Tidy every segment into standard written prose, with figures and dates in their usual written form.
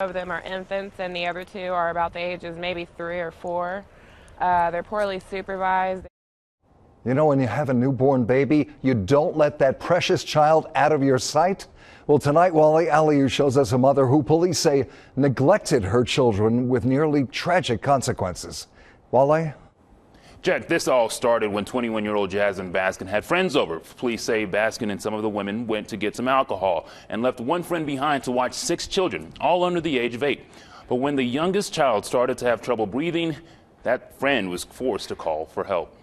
Of them are infants, and the other two are about the ages maybe 3 or 4. They're poorly supervised. You know, when you have a newborn baby, you don't let that precious child out of your sight. Well, tonight, Wale, ALIYU shows us a mother who police say neglected her children with nearly tragic consequences. Wale? Jack, this all started when 21-year-old Jasmine Baskin had friends over. Police say Baskin and some of the women went to get some alcohol and left one friend behind to watch 6 children, all under the age of 8. But when the youngest child started to have trouble breathing, that friend was forced to call for help.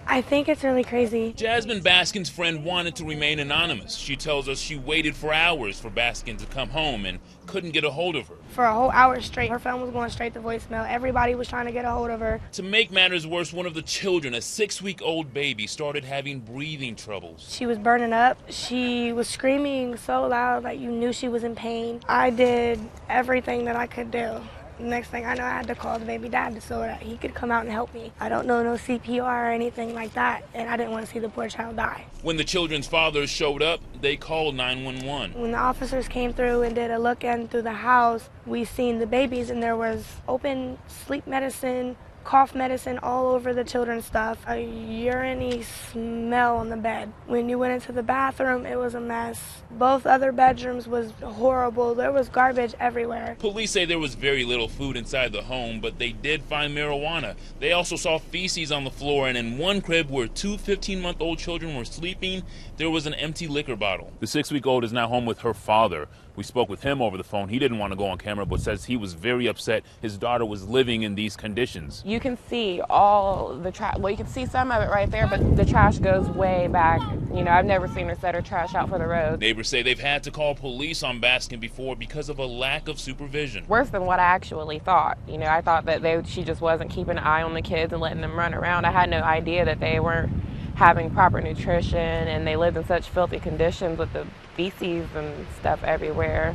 I think it's really crazy. Jasmine Baskin's friend wanted to remain anonymous. She tells us she waited for hours for Baskin to come home and couldn't get a hold of her. For a whole hour straight, her phone was going straight to voicemail. Everybody was trying to get a hold of her. To make matters worse, one of the children, a 6-week-old baby, started having breathing troubles. She was burning up. She was screaming so loud that you knew she was in pain. I did everything that I could do. Next thing I know, I had to call the baby dad so that he could come out and help me. I don't know no CPR or anything like that, and I didn't want to see the poor child die. When the children's fathers showed up, they called 911. When the officers came through and did a look in through the house, we seen the babies, and there was open sleep medicine, cough medicine all over the children's stuff, a urine-y smell on the bed. When you went into the bathroom, it was a mess. Both other bedrooms was horrible. There was garbage everywhere. Police say there was very little food inside the home, but they did find marijuana. They also saw feces on the floor, and in one crib where 2 15-month-old children were sleeping, there was an empty liquor bottle. The 6-week-old is now home with her father. We spoke with him over the phone. He didn't want to go on camera, but says he was very upset his daughter was living in these conditions. You can see all the trash. Well, you can see some of it right there, but the trash goes way back. You know, I've never seen her set her trash out for the road. Neighbors say they've had to call police on Baskin before because of a lack of supervision. Worse than what I actually thought. You know, I thought that she just wasn't keeping an eye on the kids and letting them run around. I had no idea that they weren't having proper nutrition, and they lived in such filthy conditions with the feces and stuff everywhere.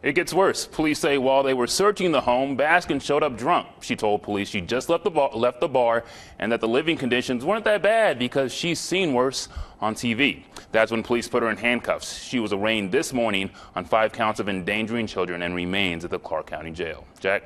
It gets worse. Police say while they were searching the home, Baskin showed up drunk. She told police she just left the bar and that the living conditions weren't that bad because she's seen worse on TV. That's when police put her in handcuffs. She was arraigned this morning on 5 counts of endangering children and remains at the Clark County Jail. Jack?